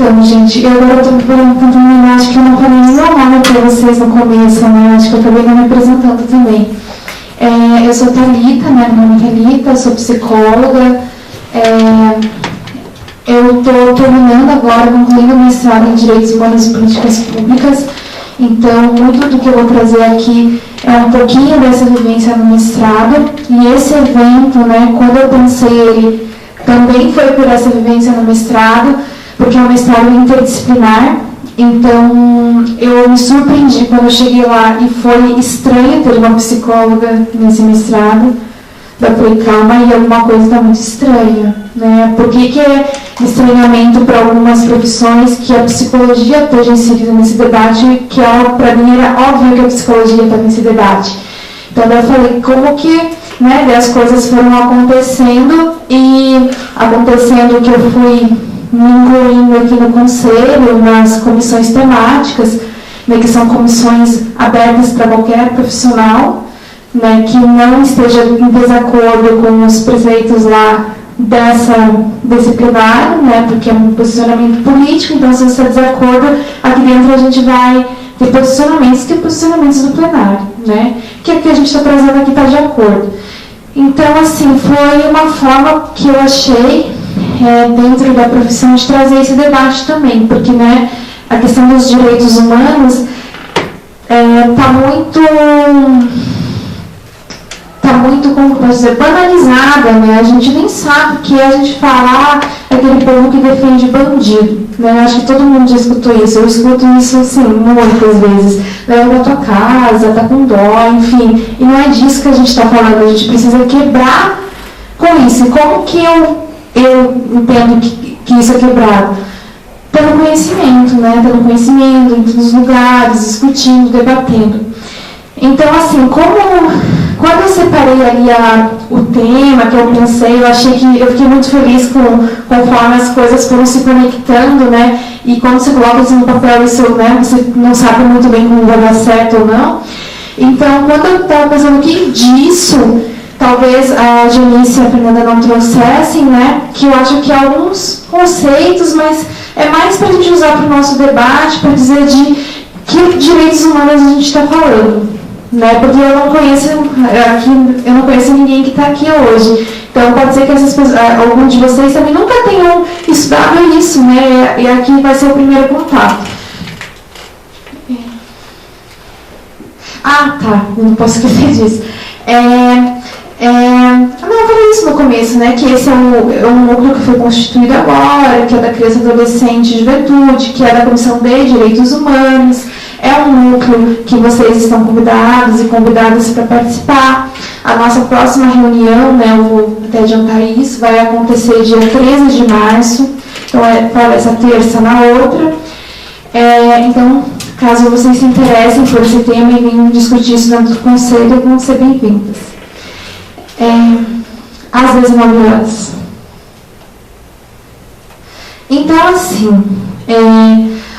Então, gente, eu agora estou perguntando, acho que eu não falei nenhum nome para vocês no começo, né? Acho que eu acabei não me apresentando também. Eu sou Thalita, né? Meu nome é Thalita, eu sou psicóloga. Eu estou terminando agora, concluindo o mestrado em Direitos Humanos e Políticas Públicas. Então, muito do que eu vou trazer aqui é um pouquinho dessa vivência no mestrado. E esse evento, né, quando eu pensei ele, também foi por essa vivência no mestrado, porque é um mestrado interdisciplinar. Então, eu me surpreendi quando eu cheguei lá e foi estranho ter uma psicóloga nesse mestrado. Eu falei, calma, e alguma coisa está muito estranha, né? Por que é estranhamento para algumas profissões que a psicologia esteja inserida nesse debate, que para mim era óbvio que a psicologia está nesse debate. Então, eu falei, como que, né, as coisas foram acontecendo que eu fui me incluindo aqui no conselho, nas comissões temáticas, né, que são comissões abertas para qualquer profissional, né, que não esteja em desacordo com os preceitos lá desse plenário, né, porque é um posicionamento político, então se você está de desacordo, aqui dentro a gente vai ter posicionamentos que são posicionamentos do plenário, né, que é o que a gente está trazendo aqui está de acordo. Então, assim, foi uma forma que eu achei dentro da profissão de trazer esse debate também, porque, né, a questão dos direitos humanos está muito, como posso dizer, banalizada, né? A gente nem sabe o que é a gente falar aquele povo que defende bandido, né? Acho que todo mundo já escutou isso, eu escuto isso, assim, muitas vezes. Leva a tua casa, tá com dó, enfim. E não é disso que a gente está falando, a gente precisa quebrar com isso. E como que eu entendo que isso é quebrado? Pelo conhecimento, né? Pelo conhecimento, dentro dos lugares, discutindo, debatendo. Então, assim, quando eu separei ali o tema que eu pensei, eu fiquei muito feliz conforme as coisas foram se conectando, né? E quando você coloca isso no papel, né, você não sabe muito bem como vai dar certo ou não. Então, quando eu estava pensando que disso, talvez a Janice e a Fernanda não trouxessem, né? Que eu acho que alguns conceitos, mas é mais para a gente usar para o nosso debate, para dizer de que direitos humanos a gente está falando. Né, porque eu não conheço ninguém que está aqui hoje. Então, pode ser que algum de vocês também nunca tenham estudado isso, né? E aqui vai ser o primeiro contato. Tá, eu não posso esquecer disso. Eu falei isso no começo, né? Que esse é um núcleo que foi constituído agora, que é da criança, adolescente e juventude, que é da Comissão de Direitos Humanos. É um núcleo que vocês estão convidados e convidadas para participar. A nossa próxima reunião, né, eu vou até adiantar isso, vai acontecer dia 13 de março. Então, para essa terça na outra. Então, caso vocês se interessem por esse tema e venham discutir isso dentro do conselho, vão ser bem-vindas. Às 19 horas. Então, assim,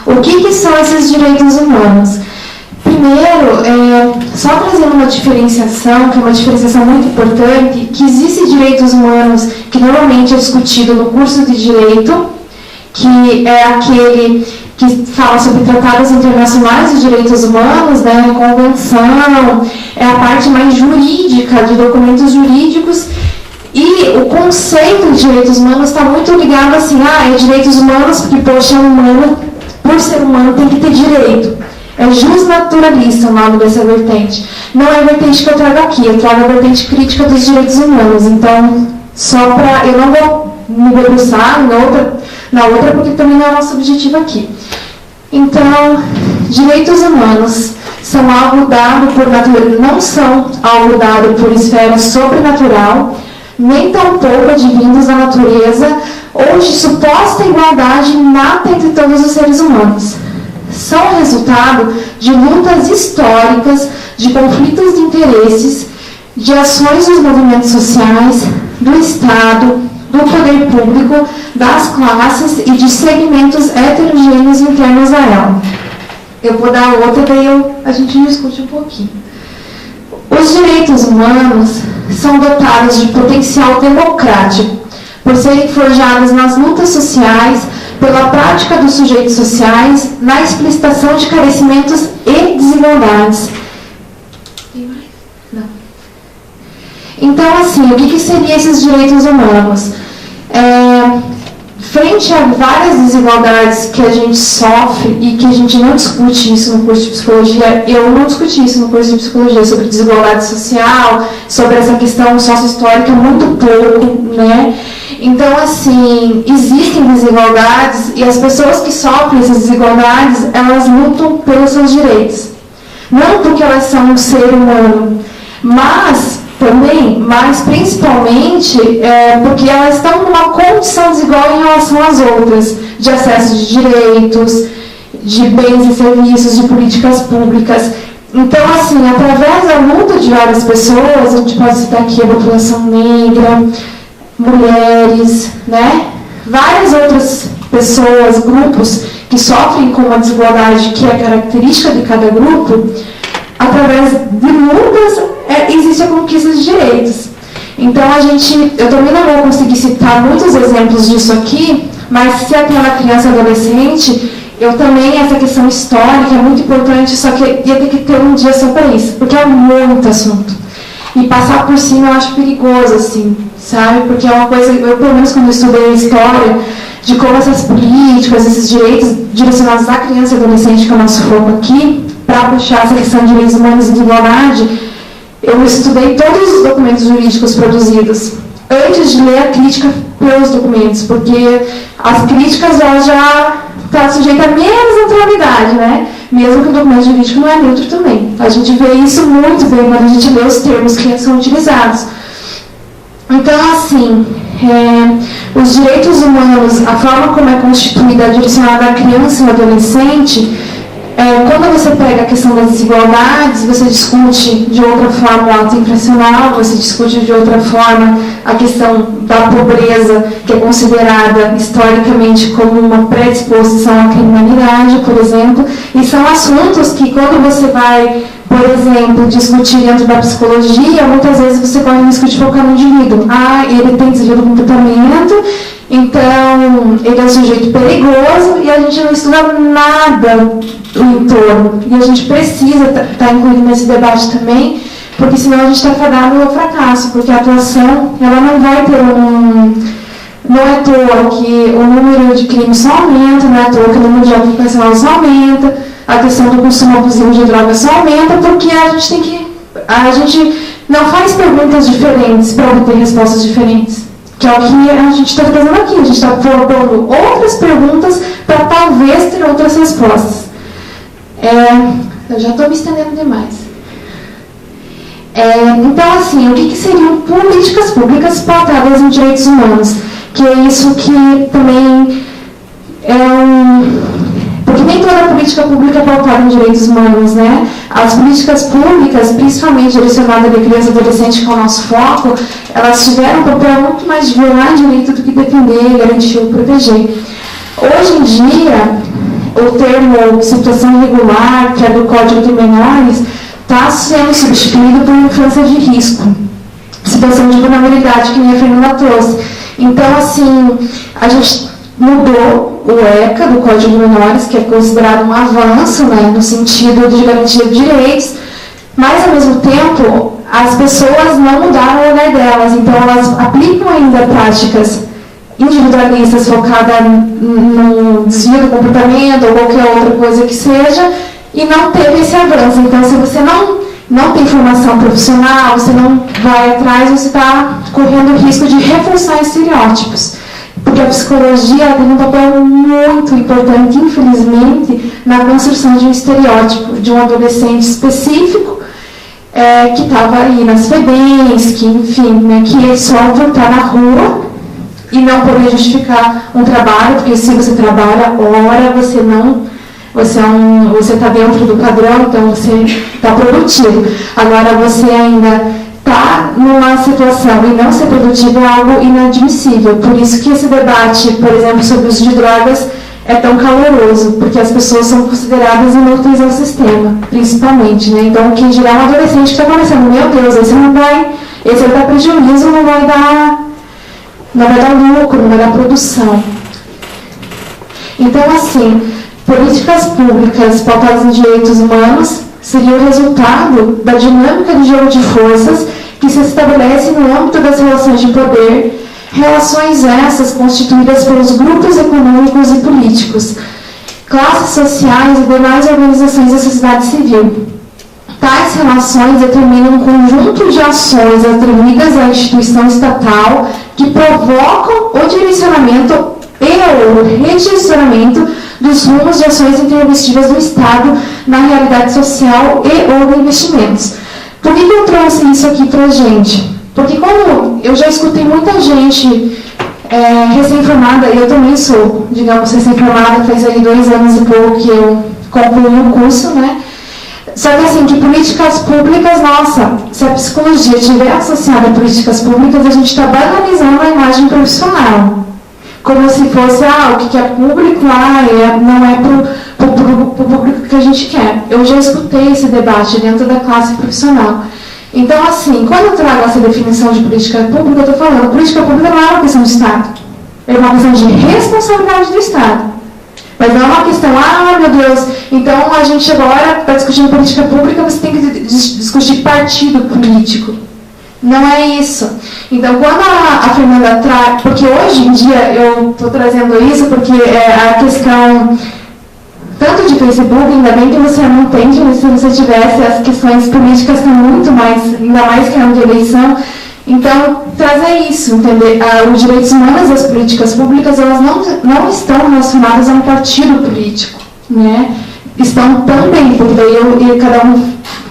o que são esses direitos humanos? Primeiro, só trazendo uma diferenciação, que é uma diferenciação muito importante, que existem direitos humanos que normalmente é discutido no curso de Direito, que é aquele que fala sobre tratados internacionais de direitos humanos, né, convenção, é a parte mais jurídica, de documentos jurídicos, e o conceito de direitos humanos está muito ligado assim, é direitos humanos porque, poxa, é humano, por ser humano tem que ter direito. É justnaturalista o nome dessa vertente. Não é a vertente que eu trago aqui, eu trago a vertente crítica dos direitos humanos. Então, eu não vou me debruçar na outra, porque também não é o nosso objetivo aqui. Então, direitos humanos são algo dado por natureza, não são algo dado por esfera sobrenatural, nem tampouco advindos da natureza, ou de suposta igualdade inata entre todos os seres humanos. São resultado de lutas históricas, de conflitos de interesses, de ações dos movimentos sociais, do Estado, do poder público, das classes e de segmentos heterogêneos internos a ela. Eu vou dar outra, daí a gente discute um pouquinho. Os direitos humanos são dotados de potencial democrático, por serem forjados nas lutas sociais, pela prática dos sujeitos sociais na explicitação de carecimentos e desigualdades. Não. Então, assim, o que seriam esses direitos humanos? Frente a várias desigualdades que a gente sofre e que a gente não discute isso no curso de psicologia, eu não discuti isso no curso de psicologia, sobre desigualdade social, sobre essa questão sócio-histórica, muito pouco, né? Então, assim, existem desigualdades e as pessoas que sofrem essas desigualdades, elas lutam pelos seus direitos. Não porque elas são um ser humano, mas principalmente porque elas estão numa condição desigual em relação às outras, de acesso de direitos, de bens e serviços, de políticas públicas. Então, assim, através da luta de várias pessoas, a gente pode citar aqui a população negra, mulheres, né? Várias outras pessoas, grupos que sofrem com uma desigualdade que é característica de cada grupo, através de lutas, existe a conquista de direitos. Então, eu também não vou conseguir citar muitos exemplos disso aqui, mas se aquela criança e adolescente, eu também, essa questão histórica é muito importante, só que ia ter que ter um dia só para isso, porque é muito assunto. E passar por cima eu acho perigoso, assim, sabe? Porque é uma coisa, eu pelo menos quando eu estudei a história, de como essas políticas, esses direitos direcionados à criança e adolescente, que é o nosso foco aqui, para puxar essa questão de direitos humanos e de igualdade, eu estudei todos os documentos jurídicos produzidos, antes de ler a crítica pelos documentos, porque as críticas elas já estão sujeitas a menos neutralidade, né? Mesmo que o documento jurídico não é neutro também. A gente vê isso muito bem quando a gente lê os termos que são utilizados. Então, assim, os direitos humanos, a forma como é constituída, direcionada à criança e ao adolescente, quando você pega a questão das desigualdades, você discute de outra forma o ato infracional, você discute de outra forma a questão da pobreza, que é considerada historicamente como uma predisposição à criminalidade, por exemplo, e são assuntos que quando você vai, por exemplo, discutir dentro da psicologia, muitas vezes você corre o risco de focar no indivíduo. Ele tem desvio do comportamento, então ele é um sujeito perigoso e a gente não estuda nada do entorno. E a gente precisa estar incluído nesse debate também, porque senão a gente está fadado ao fracasso, porque a atuação ela não vai ter Não é à toa que o número de crimes só aumenta, não é à toa que o número de ocupacional só aumenta, a questão do consumo abusivo de drogas só aumenta, porque a gente não faz perguntas diferentes para obter respostas diferentes. Que é o que a gente está fazendo aqui. A gente está propondo outras perguntas para talvez ter outras respostas. Eu já estou me estendendo demais. Então, assim, o que seriam políticas públicas pautadas em direitos humanos? Que é isso que também porque nem toda política pública é pautada em direitos humanos, né? As políticas públicas, principalmente direcionadas à criança e adolescente, que é o nosso foco, elas tiveram um papel muito mais de violar direito do que defender, garantir ou proteger. Hoje em dia, o termo situação irregular, que é do Código de Menores, está sendo substituído por infância de risco, situação de vulnerabilidade, que nem a Fernanda trouxe. Então, assim, a gente mudou o ECA, do Código de Menores, que é considerado um avanço, né, no sentido de garantia de direitos, mas, ao mesmo tempo, as pessoas não mudaram o lugar delas, então elas aplicam ainda práticas individualistas focadas no desvio do comportamento ou qualquer outra coisa que seja, e não teve esse avanço. Então, se você não tem formação profissional, você não vai atrás, você está correndo o risco de reforçar estereótipos. Porque a psicologia tem um papel muito importante, infelizmente, na construção de um estereótipo de um adolescente específico que estava aí nas FEBEMs, que, enfim, né, que é só voltar na rua e não poder justificar um trabalho, porque se você trabalha, ora, você está dentro do padrão, então você está produtivo. Agora, você ainda está numa situação e não ser produtivo é algo inadmissível. Por isso que esse debate, por exemplo, sobre o uso de drogas é tão caloroso, porque as pessoas são consideradas inúteis ao sistema, principalmente, né? Então, quem gerar um adolescente que está começando, meu Deus, esse vai dar prejuízo, não vai dar lucro, não vai dar produção. Então, assim, políticas públicas pautadas em direitos humanos seria o resultado da dinâmica de jogo de forças que se estabelece no âmbito das relações de poder, relações essas constituídas pelos grupos econômicos e políticos, classes sociais e demais organizações da sociedade civil. Tais relações determinam um conjunto de ações atribuídas à instituição estatal que provocam o direcionamento e o redirecionamento dos rumos de ações intempestivas do Estado na realidade social e ou de investimentos. Por que eu trouxe isso aqui para a gente? Porque quando eu já escutei muita gente recém-formada, e eu também sou, digamos, recém-formada, faz aí 2 anos e pouco que eu concluí o curso, né? Só que assim, que políticas públicas, nossa, se a psicologia estiver associada a políticas públicas, a gente está banalizando a imagem profissional. Como se fosse, o que é público, não é para o público que a gente quer. Eu já escutei esse debate dentro da classe profissional. Então, assim, quando eu trago essa definição de política pública, eu estou falando, política pública não é uma questão de Estado. É uma questão de responsabilidade do Estado. Mas não é uma questão, meu Deus, então a gente agora está discutindo política pública, você tem que discutir partido político. Não é isso. Então, quando a Fernanda traz, porque hoje em dia eu estou trazendo isso, porque a questão, tanto de Facebook, ainda bem que você não tem, se você tivesse, as questões políticas estão muito mais, ainda mais que é ano de eleição. Então, trazer isso, entender? Os direitos humanos e as políticas públicas, elas não estão relacionadas a um partido político, né? Estão também, porque daí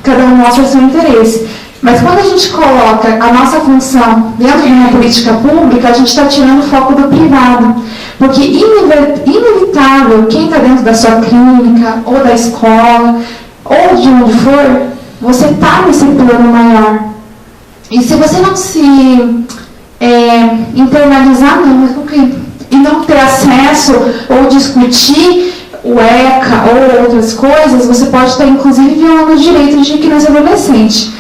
cada um mostra seu interesse. Mas quando a gente coloca a nossa função dentro de uma política pública, a gente está tirando o foco do privado. Porque inevitável, quem está dentro da sua clínica, ou da escola, ou de onde for, você está nesse plano maior. E se você não se internalizar, e não ter acesso ou discutir o ECA ou outras coisas, você pode estar, inclusive, violando os direitos de criança e adolescente.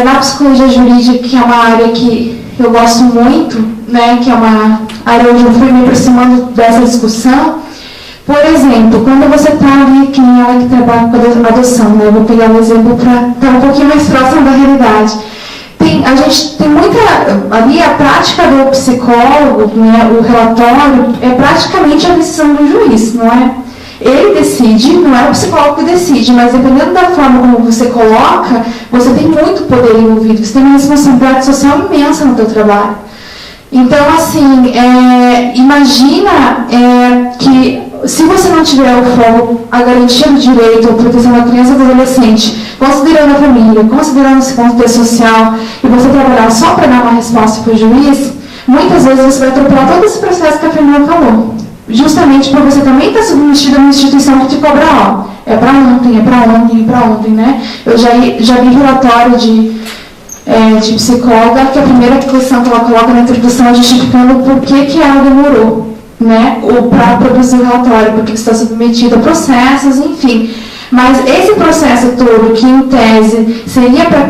Na psicologia jurídica, que é uma área que eu gosto muito, né, que é uma área onde eu fui me aproximando dessa discussão, por exemplo, quando você está ali, que nem ela que trabalha com a adoção, né, eu vou pegar um exemplo para estar um pouquinho mais próximo da realidade. A gente tem muita, ali a prática do psicólogo, né, o relatório, é praticamente a decisão do juiz, não é? Ele decide, não é o psicólogo que decide, mas dependendo da forma como você coloca, você tem muito poder envolvido, você tem uma responsabilidade social imensa no seu trabalho. Então, assim, imagina que se você não tiver o foco, a garantia do direito, a proteção da criança e do adolescente, considerando a família, considerando esse contexto social, e você trabalhar só para dar uma resposta para o juiz, muitas vezes você vai atropelar todo esse processo que a Fernanda falou. Justamente por você também estar submetido a uma instituição que te cobra, é para ontem, né? Eu já vi relatório de psicóloga, que a primeira questão que ela coloca na introdução é justificando por que ela demorou, né? Para produzir o relatório, porque está submetido a processos, enfim. Mas esse processo todo, que em tese seria para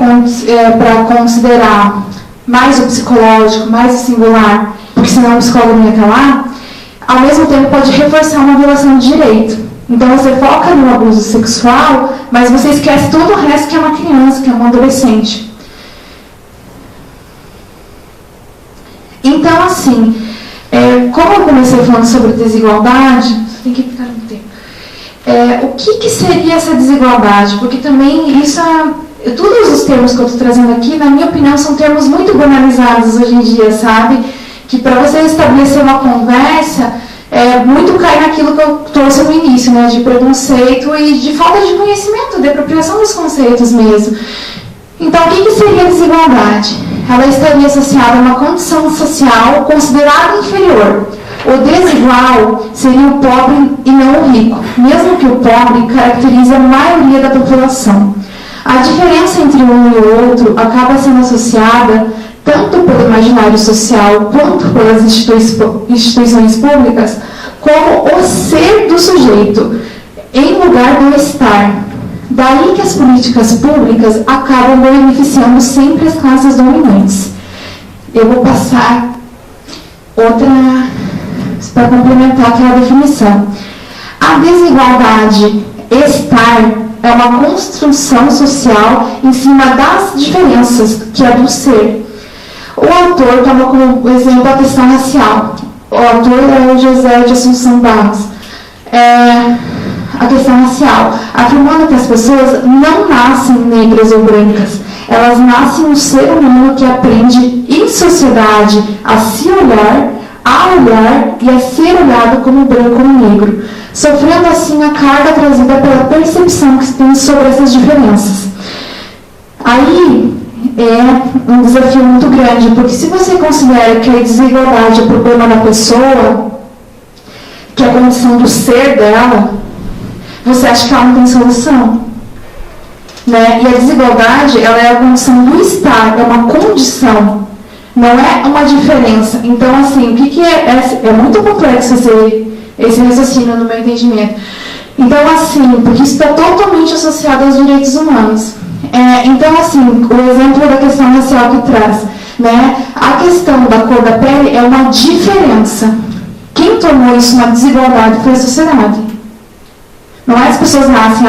considerar mais o psicológico, mais o singular, porque senão o psicólogo não ia estar lá, ao mesmo tempo pode reforçar uma violação de direito. Então você foca no abuso sexual, mas você esquece todo o resto que é uma criança, que é um adolescente. Então, assim, como eu comecei falando sobre desigualdade, tem que ficar no tempo. O que seria essa desigualdade? Porque também isso todos os termos que eu estou trazendo aqui, na minha opinião, são termos muito banalizados hoje em dia, sabe? Que para você estabelecer uma conversa, muito cai naquilo que eu trouxe no início, né? De preconceito e de falta de conhecimento, de apropriação dos conceitos mesmo. Então, o que seria a desigualdade? Ela estaria associada a uma condição social considerada inferior. O desigual seria o pobre e não o rico, mesmo que o pobre caracterize a maioria da população. A diferença entre um e o outro acaba sendo associada tanto pelo imaginário social quanto pelas instituições públicas, como o ser do sujeito, em lugar do estar. Daí que as políticas públicas acabam beneficiando sempre as classes dominantes. Eu vou passar outra para complementar aquela definição. A desigualdade estar é uma construção social em cima das diferenças, que é do ser. O autor toma como exemplo a questão racial. O autor é o José de Assunção Barros. A questão racial, afirmando que as pessoas não nascem negras ou brancas, elas nascem um ser humano que aprende em sociedade a se olhar, a olhar e a ser olhado como branco ou negro, sofrendo assim a carga trazida pela percepção que se tem sobre essas diferenças. Aí é um desafio muito grande, porque se você considera que a desigualdade é o problema da pessoa, que é a condição do ser dela, você acha que ela não tem solução? Né? E a desigualdade, ela é a condição do estar, é uma condição, não é uma diferença. Então, assim, o que é? É muito complexo esse raciocínio no meu entendimento. Então, assim, porque isso está totalmente associado aos direitos humanos. Então, assim, o exemplo da questão racial que traz, né? A questão da cor da pele é uma diferença. Quem tornou isso uma desigualdade foi a sociedade. Não é as pessoas nascem,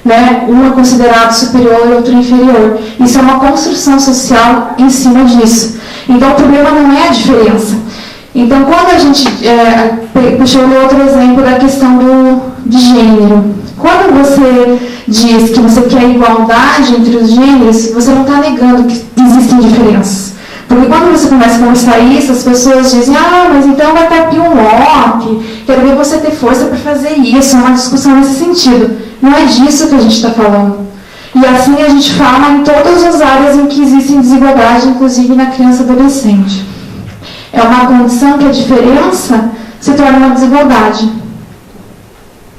né, um é considerado superior e outro inferior. Isso é uma construção social em cima disso. Então, o problema não é a diferença. Então, quando a gente puxou outro exemplo da questão de gênero, quando você diz que você quer igualdade entre os gêneros, você não está negando que existem diferenças. Porque quando você começa a conversar isso, as pessoas dizem, mas então vai tapir um lock, quero ver você ter força para fazer isso, é uma discussão nesse sentido. Não é disso que a gente está falando. E assim a gente fala em todas as áreas em que existe desigualdade, inclusive na criança e adolescente. É uma condição que a diferença se torna uma desigualdade.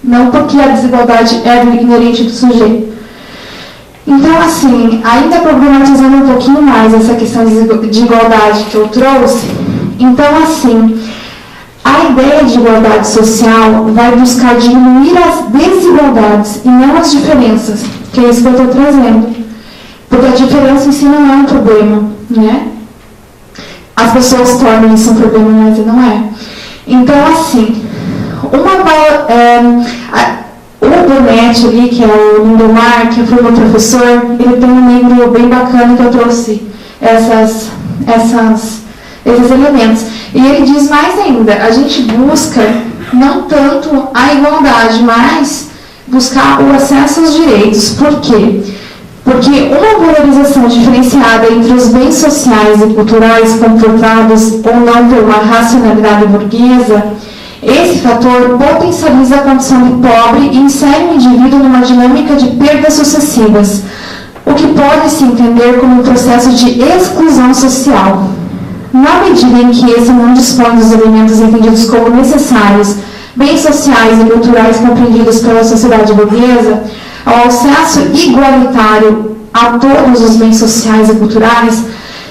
Não porque a desigualdade é inerente do sujeito. Então, assim, ainda problematizando um pouquinho mais essa questão de igualdade que eu trouxe, então, assim, a ideia de igualdade social vai buscar diminuir as desigualdades e não as diferenças, que é isso que eu estou trazendo. Porque a diferença em si não é um problema, né? As pessoas tornam isso um problema, mas não é. Então, assim, o Bonetti ali, que é o Lindomar, que foi meu professor, ele tem um livro bem bacana que eu trouxe esses elementos. E ele diz mais ainda, a gente busca não tanto a igualdade, mas buscar o acesso aos direitos. Por quê? Porque uma valorização diferenciada entre os bens sociais e culturais comportados ou não por uma racionalidade burguesa, esse fator potencializa a condição de pobre e insere o indivíduo numa dinâmica de perdas sucessivas, o que pode se entender como um processo de exclusão social. Na medida em que esse não dispõe dos elementos entendidos como necessários, bens sociais e culturais compreendidos pela sociedade burguesa, ao acesso igualitário a todos os bens sociais e culturais,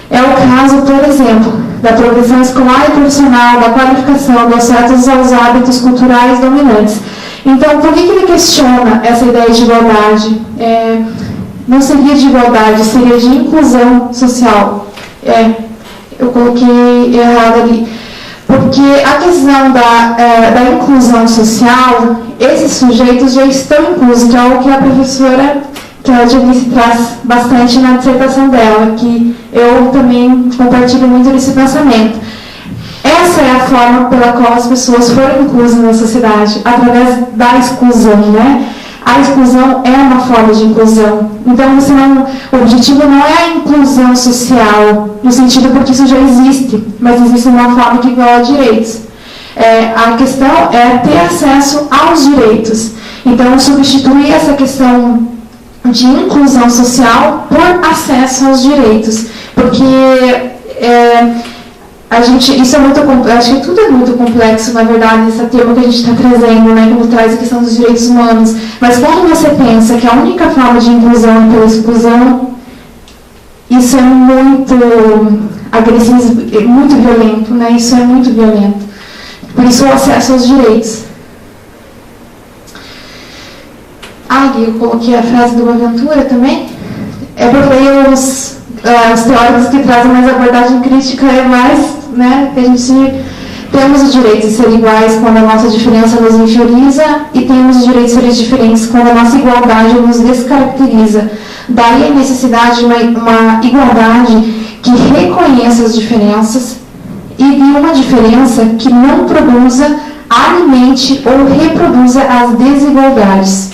é o caso, por exemplo, da progressão escolar e profissional, da qualificação, do acesso aos hábitos culturais dominantes. Então, por que ele questiona essa ideia de igualdade? Não seria de igualdade, seria de inclusão social. Eu coloquei errado ali. Porque a questão da inclusão social, esses sujeitos já estão inclusos, que é o que a professora, que a Janice traz bastante na dissertação dela, que eu também compartilho muito desse pensamento. Essa é a forma pela qual as pessoas foram inclusas na sociedade, através da exclusão, né? A exclusão é uma forma de inclusão. Então, o objetivo não é a inclusão social, no sentido porque isso já existe, mas existe uma forma de igualar direitos. A questão é ter acesso aos direitos. Então, substituir essa questão de inclusão social por acesso aos direitos. Porque isso é muito complexo, acho que tudo é muito complexo, na verdade, esse tema que a gente está trazendo, né, quando traz a questão dos direitos humanos. Mas quando você pensa que a única forma de inclusão é pela exclusão, isso é muito agressivo, muito violento, né? Isso é muito violento. Por isso, o acesso aos direitos. Eu coloquei a frase do Boaventura também. Porque os teóricos que trazem mais abordagem crítica é mais, né, que a gente Temos o direito de ser iguais quando a nossa diferença nos inferioriza e temos o direito de ser diferentes quando a nossa igualdade nos descaracteriza. Daí a necessidade de uma igualdade que reconheça as diferenças e de uma diferença que não produza, alimente ou reproduza as desigualdades.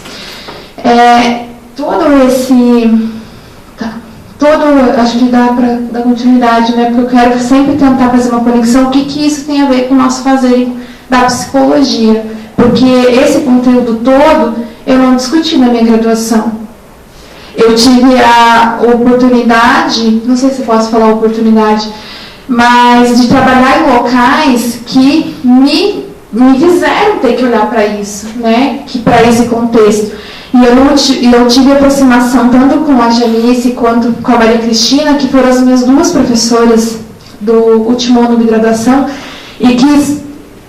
Acho que dá para dar continuidade, né? Porque eu quero sempre tentar fazer uma conexão, o que isso tem a ver com o nosso fazer da psicologia. Porque esse conteúdo todo eu não discuti na minha graduação. Eu tive a oportunidade, não sei se posso falar oportunidade, mas de trabalhar em locais que me fizeram ter que olhar para isso, né? Para esse contexto. E eu tive aproximação tanto com a Janice quanto com a Maria Cristina, que foram as minhas duas professoras do último ano de graduação, e que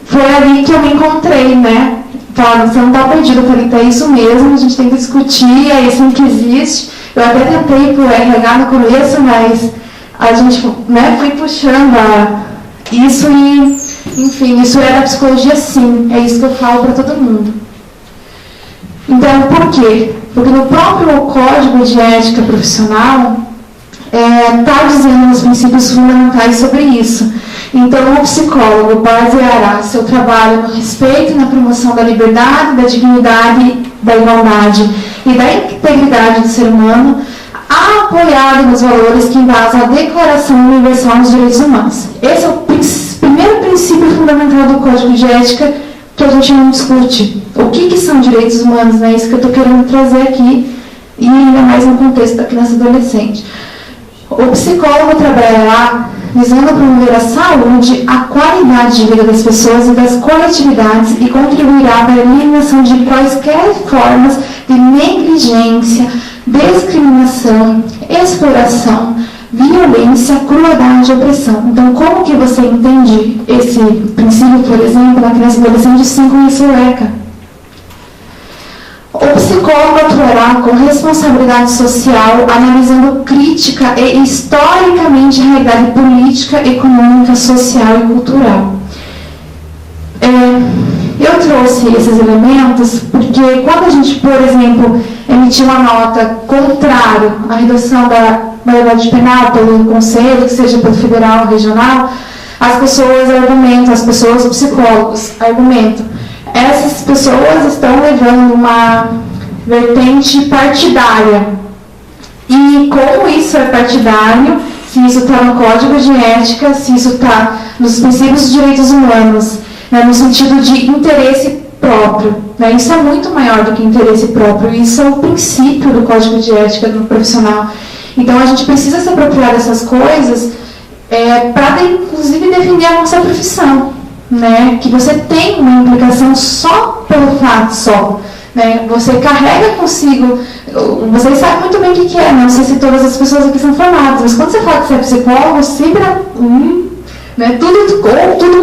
foi ali que eu me encontrei, né? Falaram, você não está perdido, eu falei, é isso mesmo, a gente tem que discutir, é isso que existe. Eu até tentei ir para o RH no começo, mas a gente, né, foi puxando isso e, enfim, isso é da psicologia sim, é isso que eu falo para todo mundo. Então, por quê? Porque no próprio Código de Ética Profissional está dizendo os princípios fundamentais sobre isso. Então, o psicólogo baseará seu trabalho no respeito e na promoção da liberdade, da dignidade, da igualdade e da integridade do ser humano, apoiado nos valores que embasam a Declaração Universal dos Direitos Humanos. Esse é o primeiro princípio fundamental do Código de Ética que a gente não discute. O que são direitos humanos, né? Isso que eu estou querendo trazer aqui, e ainda mais no contexto da criança e adolescente. O psicólogo trabalhará visando promover a saúde, a qualidade de vida das pessoas e das coletividades e contribuirá para a eliminação de quaisquer formas de negligência, discriminação, exploração, violência, crueldade e opressão. Então, como que você entende esse princípio, por exemplo, na criança e adolescente sem conhecer o ECA? O psicólogo atuará com responsabilidade social, analisando crítica e historicamente a realidade política, econômica, social e cultural. Eu trouxe esses elementos porque quando a gente, por exemplo, emitir uma nota contrária à redução da maioridade penal pelo Conselho, que seja pelo federal ou regional, as pessoas argumentam, os psicólogos argumentam. Essas pessoas estão levando uma vertente partidária. E como isso é partidário, se isso está no Código de Ética, se isso está nos princípios dos direitos humanos, né, no sentido de interesse próprio, né, isso é muito maior do que interesse próprio. Isso é o princípio do Código de Ética no profissional. Então, a gente precisa se apropriar dessas coisas para, inclusive, defender a nossa profissão. Né, que você tem uma implicação só pelo fato, né, você carrega consigo, vocês sabem muito bem o que é, não sei se todas as pessoas aqui são formadas, mas quando você fala que você é psicólogo, sempre né, tudo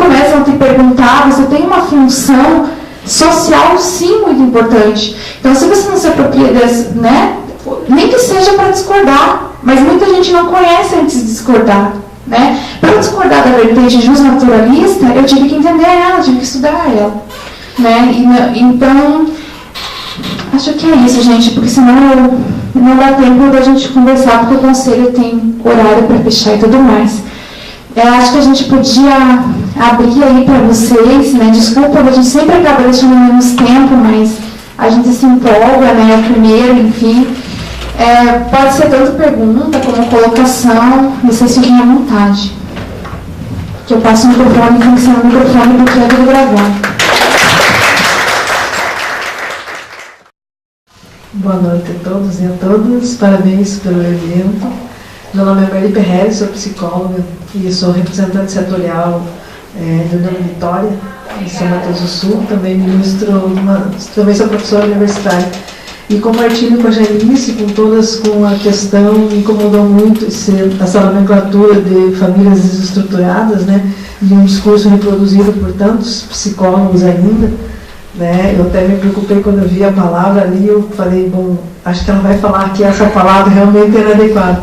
começa a te perguntar, você tem uma função social sim muito importante. Então, se você não se apropria desse, né, nem que seja para discordar, mas muita gente não conhece antes de discordar. Né? Para eu discordar da vertente justnaturalista, eu tive que entender ela, tive que estudar ela. Né? Então, acho que é isso, gente, porque senão não dá tempo da gente conversar, porque o conselho tem horário para fechar e tudo mais. Acho que a gente podia abrir aí para vocês, né? Desculpa, a gente sempre acaba deixando menos tempo, mas a gente se empolga, né? Primeiro, enfim. Pode ser tanto pergunta como colocação, vocês fiquem à vontade. Que eu passo o microfone, tem que ser o microfone do que eu vou gravar. Boa noite a todos e a todas, parabéns pelo evento. Meu nome é Mary Perrez, sou psicóloga e sou representante setorial do União Vitória, em São Mateus do Sul, também também sou professora universitária. E compartilho com a Janice, com a questão, me incomodou muito essa nomenclatura de famílias desestruturadas, né, de um discurso reproduzido por tantos psicólogos ainda. Né, eu até me preocupei quando eu vi a palavra ali, eu falei, bom, acho que ela vai falar que essa palavra realmente é inadequada.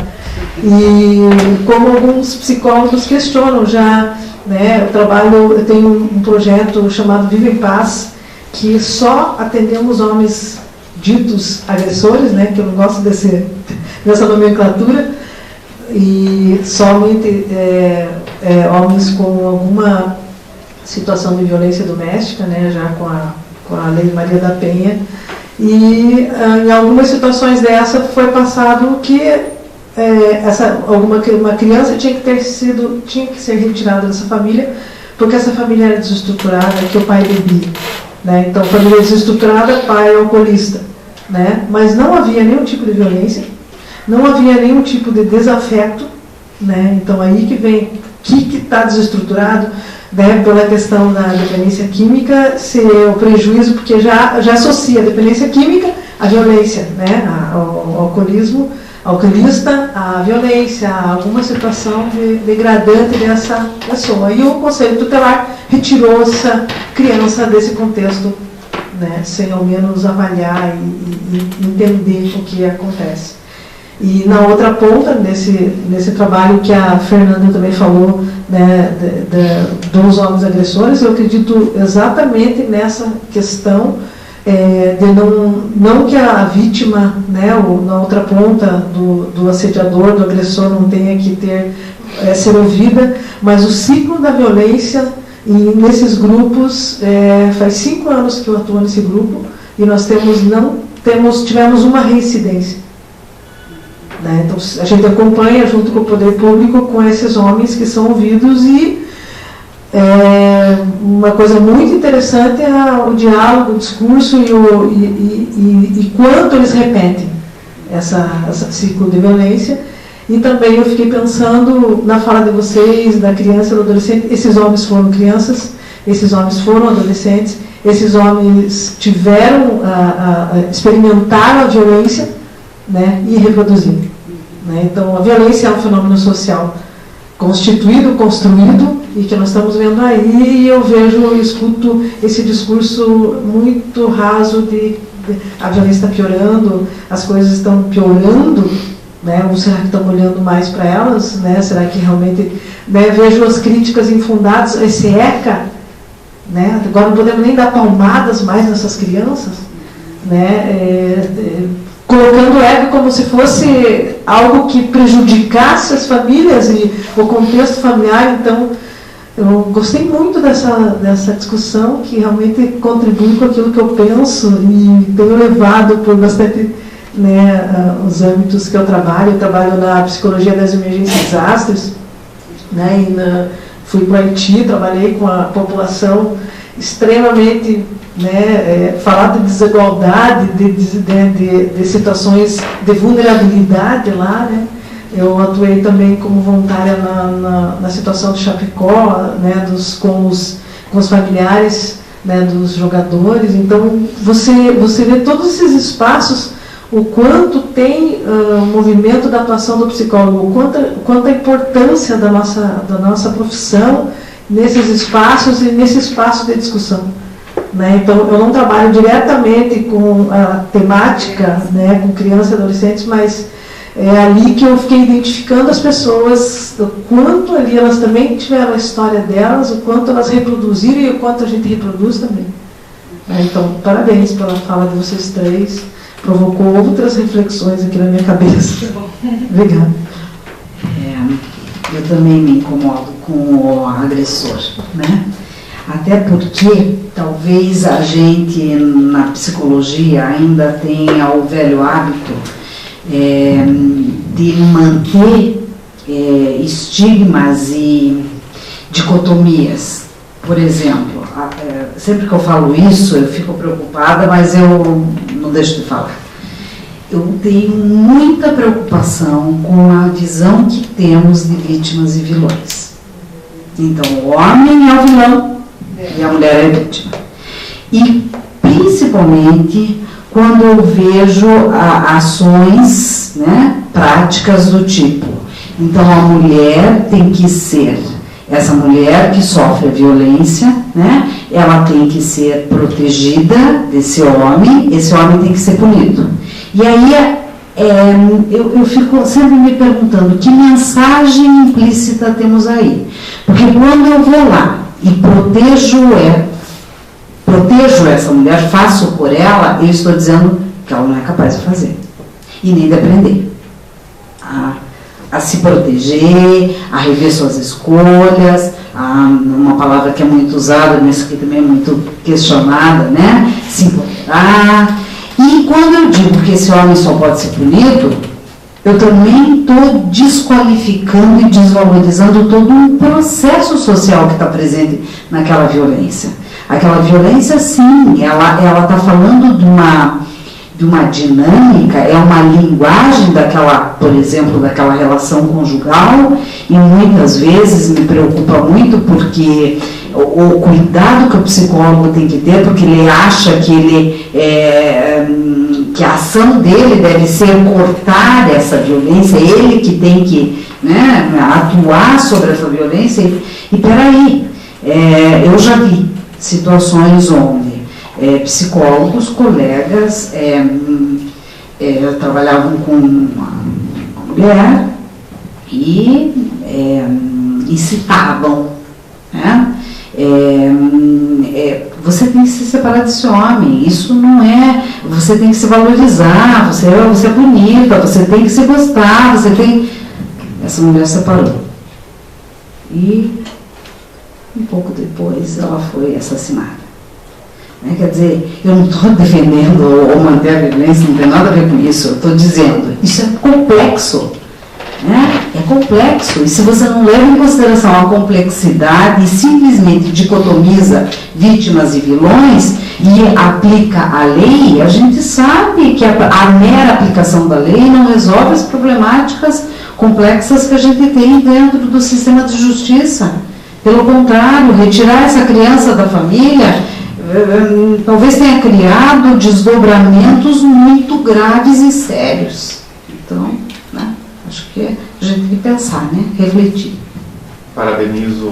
E como alguns psicólogos questionam já né? Eu tenho um projeto chamado Viva em Paz, que só atendemos homens ditos agressores, né? Que eu não gosto dessa nomenclatura, e somente homens com alguma situação de violência doméstica, né? Já com a Lei Maria da Penha. E em algumas situações dessa foi passado que uma criança tinha que ser retirada dessa família, porque essa família era desestruturada, que o pai bebia, né? Então, família desestruturada, pai alcoolista, né? Mas não havia nenhum tipo de violência, não havia nenhum tipo de desafeto, né? Então, aí que vem o que está desestruturado, né? Pela questão da dependência química, ser o prejuízo, porque já associa a dependência química à violência, né? Ao alcoolismo, alcoolista, a violência, a alguma situação degradante dessa pessoa. E o Conselho Tutelar retirou essa criança desse contexto, né, sem ao menos avaliar e entender o que acontece. E na outra ponta, nesse trabalho que a Fernanda também falou, né, dos homens agressores, eu acredito exatamente nessa questão de não que a vítima, né, na outra ponta do assediador, do agressor, não tenha que ser ouvida, mas o ciclo da violência, e nesses grupos, faz 5 anos que eu atuo nesse grupo, e nós tivemos uma reincidência. Né? Então, a gente acompanha, junto com o poder público, com esses homens que são ouvidos, e uma coisa muito interessante é o diálogo, o discurso e quanto eles repetem esse ciclo de violência. E também eu fiquei pensando na fala de vocês, da criança e do adolescente. Esses homens foram crianças, esses homens foram adolescentes, esses homens experimentaram a violência, né, e reproduziram. Né? Então, a violência é um fenômeno social constituído, construído, e que nós estamos vendo aí, e eu escuto esse discurso muito raso de a violência está piorando, as coisas estão piorando, né? Ou será que estão olhando mais para elas? Né? Será que realmente... Né? Vejo as críticas infundadas, esse ECA, né? Agora não podemos nem dar palmadas mais nessas crianças, né? Colocando o ECA como se fosse algo que prejudicasse as famílias e o contexto familiar. Então, eu gostei muito dessa discussão, que realmente contribui com aquilo que eu penso, e tenho levado por bastante, né, os âmbitos que eu trabalho. Eu trabalho na psicologia das emergências e desastres, né, fui para o Haiti, trabalhei com a população extremamente, né, falar de desigualdade, de situações de vulnerabilidade lá, né. Eu atuei também como voluntária na situação de Chapecó, né, com os familiares, né, dos jogadores. Então, você vê todos esses espaços, o quanto tem o movimento da atuação do psicólogo, o quanto a importância da nossa profissão nesses espaços e nesse espaço de discussão. Né? Então, eu não trabalho diretamente com a temática, né, com crianças e adolescentes, mas é ali que eu fiquei identificando as pessoas, o quanto ali elas também tiveram a história delas, o quanto elas reproduziram e o quanto a gente reproduz também. Então, parabéns pela fala de vocês três, provocou outras reflexões aqui na minha cabeça. Obrigada. Eu também me incomodo com o agressor, né? Até porque talvez a gente na psicologia ainda tenha o velho hábito de manter estigmas e dicotomias. Por exemplo, sempre que eu falo isso, eu fico preocupada, mas eu não deixo de falar. Eu tenho muita preocupação com a visão que temos de vítimas e vilões. Então, o homem é o vilão e a mulher é a vítima. E, principalmente, quando eu vejo ações, né, práticas do tipo. Então, a mulher tem que ser, essa mulher que sofre a violência, né, ela tem que ser protegida desse homem, esse homem tem que ser punido. E aí eu fico sempre me perguntando que mensagem implícita temos aí. Porque quando eu vou lá e protejo essa mulher, faço por ela, eu estou dizendo que ela não é capaz de fazer. E nem de aprender. A se proteger, a rever suas escolhas, uma palavra que é muito usada, mas que também é muito questionada, né? Se empoderar. E quando eu digo que esse homem só pode ser punido, eu também estou desqualificando e desvalorizando todo um processo social que está presente naquela violência. Aquela violência, sim, ela está falando de uma dinâmica, é uma linguagem daquela, por exemplo, daquela relação conjugal, e muitas vezes me preocupa muito porque o cuidado que o psicólogo tem que ter, porque ele acha que que a ação dele deve ser cortar essa violência, ele que tem que, né, atuar sobre essa violência, e peraí, eu já vi situações onde psicólogos, colegas trabalhavam com uma mulher e incitavam, né? Você tem que se separar desse homem, isso não é, você tem que se valorizar, você é bonita, você tem que se gostar, você tem... Essa mulher separou. E um pouco depois ela foi assassinada. Quer dizer, eu não estou defendendo ou manter a violência, não tem nada a ver com isso, eu estou dizendo, isso é complexo. É complexo, e se você não leva em consideração a complexidade e simplesmente dicotomiza vítimas e vilões e aplica a lei, a gente sabe que a mera aplicação da lei não resolve as problemáticas complexas que a gente tem dentro do sistema de justiça. Pelo contrário, retirar essa criança da família talvez tenha criado desdobramentos muito graves e sérios. Então, acho que a gente tem que pensar, né? Refletir. Parabenizo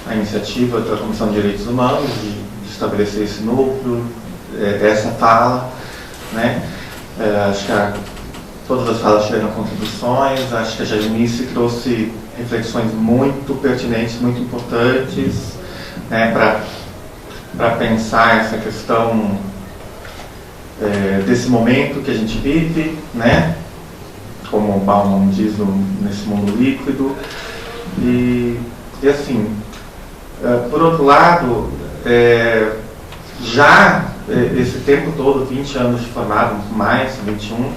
a iniciativa da Comissão de Direitos Humanos de estabelecer esse núcleo, essa fala, né? Acho que todas as falas tiveram contribuições, acho que a Jainice trouxe reflexões muito pertinentes, muito importantes, né, para pensar essa questão desse momento que a gente vive, né? Como o Bauman diz, nesse mundo líquido. E assim, por outro lado, já esse tempo todo, 20 anos de formado, mais, 21,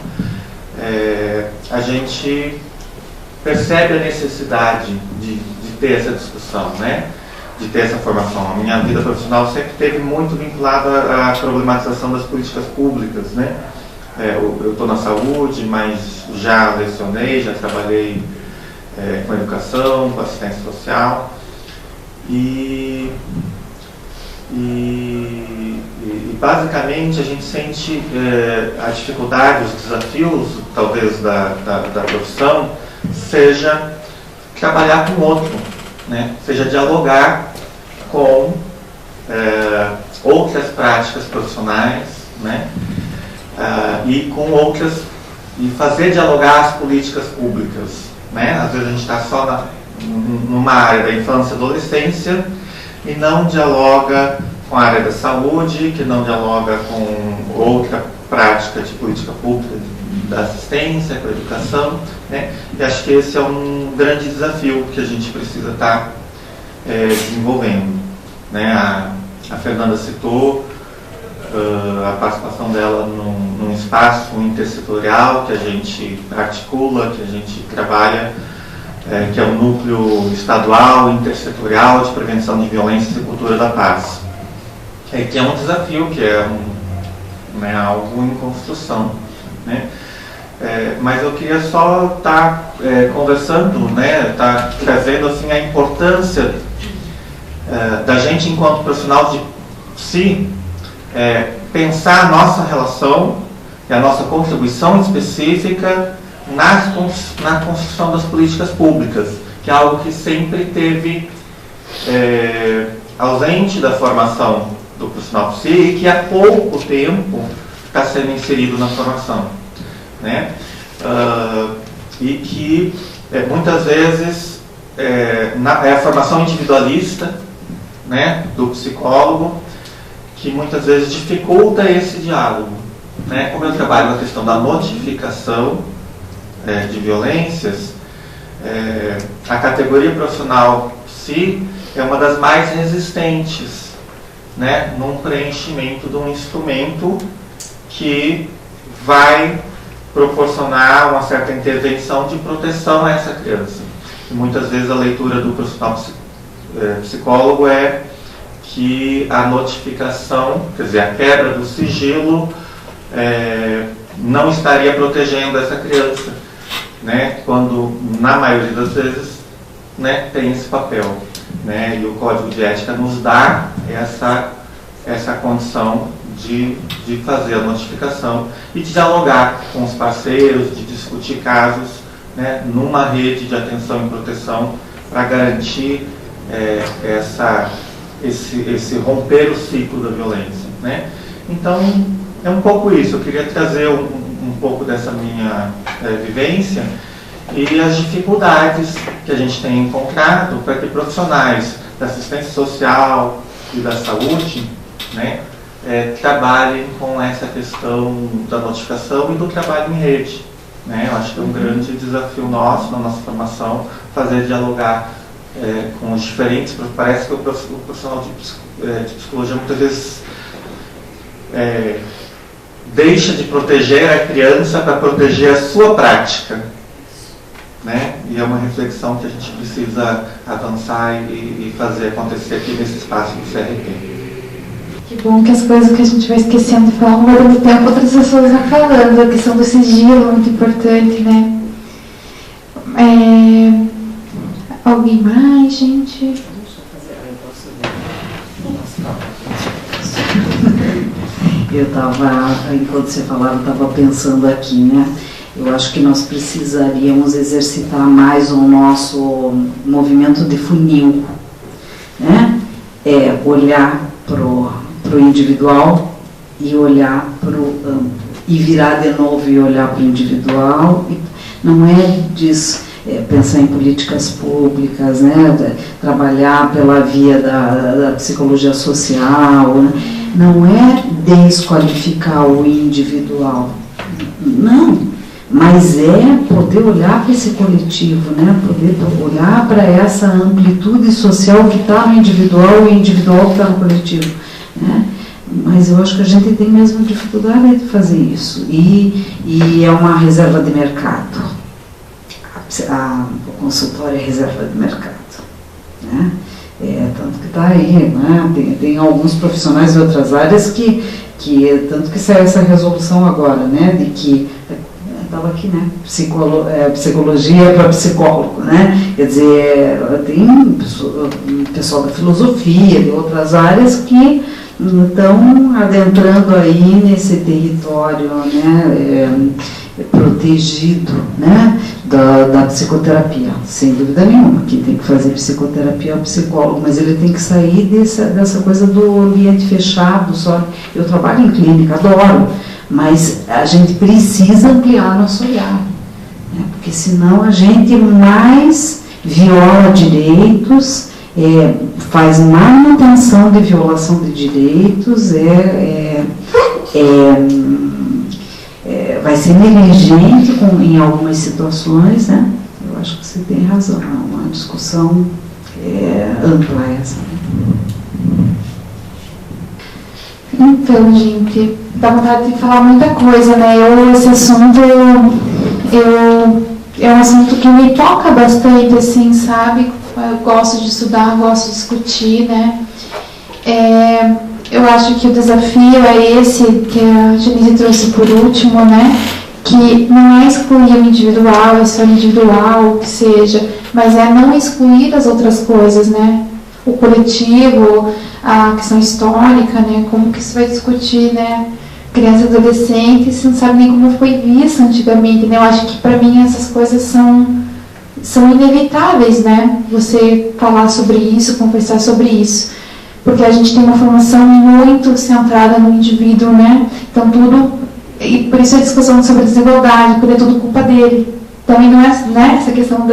a gente percebe a necessidade de ter essa discussão, né? De ter essa formação. A minha vida profissional sempre esteve muito vinculada à problematização das políticas públicas, né? Eu estou na saúde, mas já lecionei, já trabalhei com educação, com assistência social, e basicamente a gente sente a dificuldade, os desafios, talvez, da profissão, seja trabalhar com o outro, né? Seja dialogar com outras práticas profissionais, né? E com outras, e fazer dialogar as políticas públicas, né? Às vezes a gente está só numa área da infância e adolescência e não dialoga com a área da saúde, que não dialoga com outra prática de política pública, da assistência, com a educação, né? E acho que esse é um grande desafio que a gente precisa estar desenvolvendo, né? A Fernanda citou a participação dela num espaço intersetorial que a gente articula, que a gente trabalha, que é o Núcleo Estadual Intersetorial de Prevenção de Violências e Cultura da Paz, que é um desafio, que é algo em construção, né? Mas eu queria só estar conversando, né, estar trazendo assim, a importância da gente, enquanto profissional, de pensar a nossa relação e a nossa contribuição específica na construção das políticas públicas, que é algo que sempre teve ausente da formação do profissional psi e que há pouco tempo está sendo inserido na formação, né? e que muitas vezes é a formação individualista, né, do psicólogo, que muitas vezes dificulta esse diálogo, né? Como eu trabalho na questão da notificação de violências, a categoria profissional psi é uma das mais resistentes, né, num preenchimento de um instrumento que vai proporcionar uma certa intervenção de proteção a essa criança. E muitas vezes a leitura do profissional psicólogo é que a notificação, quer dizer, a quebra do sigilo não estaria protegendo essa criança, né, quando na maioria das vezes, né, tem esse papel, né, e o Código de Ética nos dá essa condição de fazer a notificação e de dialogar com os parceiros, de discutir casos, né, numa rede de atenção e proteção para garantir esse romper o ciclo da violência, né? Então, é um pouco isso. Eu queria trazer um pouco dessa minha vivência e as dificuldades que a gente tem encontrado para que profissionais da assistência social e da saúde, né, trabalhem com essa questão da notificação e do trabalho em rede, né? Eu acho que é um grande desafio nosso, na nossa formação, fazer dialogar com os diferentes. Parece que o profissional de psicologia muitas vezes deixa de proteger a criança para proteger a sua prática, né? E é uma reflexão que a gente precisa avançar e fazer acontecer aqui nesse espaço do CRP. Que bom que as coisas que a gente vai esquecendo de falar, ao mesmo tempo outras pessoas vão falando. A questão do sigilo é muito importante, né? Alguém mais, gente? Eu estava, enquanto você falava, estava pensando aqui, né? Eu acho que nós precisaríamos exercitar mais o nosso movimento de funil, né? Olhar para o individual e olhar para o amplo. E virar de novo e olhar para o individual. Não é disso. Pensar em políticas públicas, né? Trabalhar pela via da psicologia social, né? Não é desqualificar o individual, não, mas é poder olhar para esse coletivo, né? Poder olhar para essa amplitude social que está no individual e individual que está no coletivo, né? Mas eu acho que a gente tem mesmo dificuldade de fazer isso, e é uma reserva de mercado. O consultório é reserva de mercado, né? Tanto que está aí, né? Tem alguns profissionais de outras áreas que tanto que saiu essa resolução agora, né? De que estava aqui, né? Psicologia para psicólogo, né? Quer dizer, tem pessoal da filosofia, de outras áreas que estão adentrando aí nesse território, né? Protegido, né, da psicoterapia, sem dúvida nenhuma. Quem tem que fazer psicoterapia é o psicólogo, mas ele tem que sair dessa coisa do ambiente fechado só. Eu trabalho em clínica, adoro, mas a gente precisa ampliar nosso olhar, né, porque senão a gente mais viola direitos, faz manutenção de violação de direitos, vai ser negligente em algumas situações, né? Eu acho que você tem razão, é uma discussão ampla essa. Então, gente, dá vontade de falar muita coisa, né? Esse assunto é um assunto que me toca bastante, assim, sabe? Eu gosto de estudar, gosto de discutir, né? Eu acho que o desafio é esse que a Denise trouxe por último, né? Que não é excluir o individual, é só individual, o que seja, mas é não excluir as outras coisas, né? O coletivo, a questão histórica, né? Como que isso vai discutir, né? Criança e adolescente, você não sabe nem como foi visto antigamente, né? Eu acho que para mim essas coisas são inevitáveis, né? Você falar sobre isso, conversar sobre isso. Porque a gente tem uma formação muito centrada no indivíduo, né? Então tudo e por isso a discussão sobre desigualdade, porque é tudo culpa dele. Também não é, né, essa questão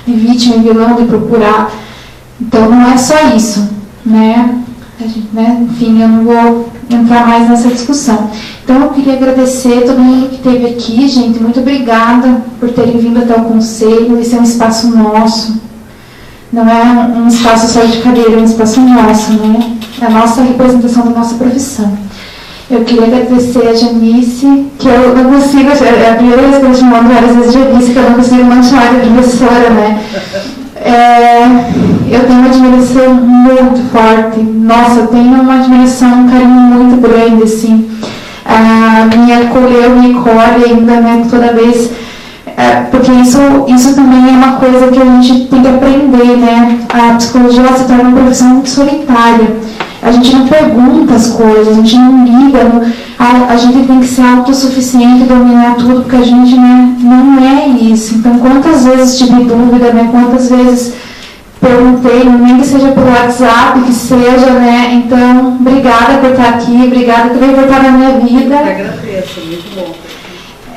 de vítima e vilão, de procurar. Então não é só isso, né? Enfim, eu não vou entrar mais nessa discussão. Então eu queria agradecer todo mundo que esteve aqui, gente. Muito obrigada por terem vindo até o Conselho. Esse é um espaço nosso. Não é um espaço só de cadeira, é um espaço nosso, né? É a nossa representação da nossa profissão. Eu queria agradecer a Janice, que eu não consigo, é a primeira vez que eu te mando várias vezes Janice, que eu não consigo não chamar de professora, né? Eu tenho uma admiração muito forte. Nossa, eu tenho uma admiração, um carinho muito grande, assim. Me acolheu, me acolhe ainda, né, toda vez. Porque isso também é uma coisa que a gente tem que aprender, né? A psicologia, ela se torna uma profissão muito solitária. A gente não pergunta as coisas, a gente não liga, a gente tem que ser autossuficiente, dominar tudo, porque a gente, né, não é isso. Então, quantas vezes tive dúvida, né? Quantas vezes perguntei, nem que seja pelo WhatsApp, que seja, né? Então, obrigada por estar aqui, obrigada também por estar na minha vida. Eu agradeço, muito bom.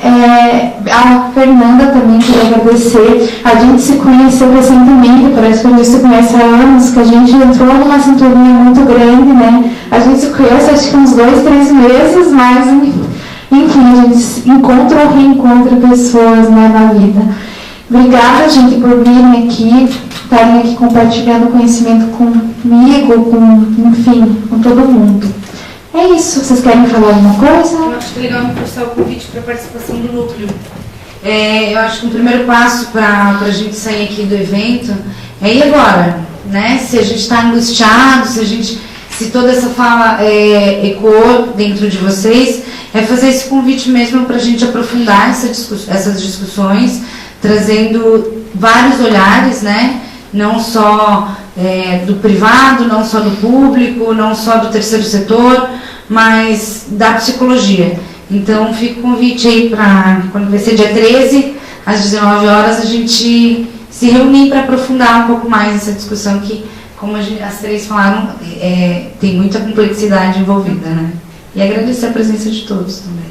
A Fernanda também queria agradecer. A gente se conheceu recentemente, parece que a gente se conhece há anos, que a gente entrou numa sintonia muito grande, né? A gente se conhece acho que uns 2, 3 meses, mas enfim, a gente encontra ou reencontra pessoas, né, na vida. Obrigada, gente, por virem aqui, estarem aqui compartilhando conhecimento comigo, enfim, com todo mundo. É isso. Vocês querem falar alguma coisa? Eu acho que é legal reforçar o convite para a participação do núcleo. Eu acho que o primeiro passo para a gente sair aqui do evento é ir agora, né? Se a gente está angustiado, se toda essa fala ecoou dentro de vocês, é fazer esse convite mesmo para a gente aprofundar essas discussões, trazendo vários olhares, né? Não só do privado, não só do público, não só do terceiro setor, mas da psicologia. Então, fica o convite aí para, quando vai ser dia 13, às 19 horas, a gente se reunir para aprofundar um pouco mais essa discussão que, como as três falaram, tem muita complexidade envolvida, né? E agradecer a presença de todos também.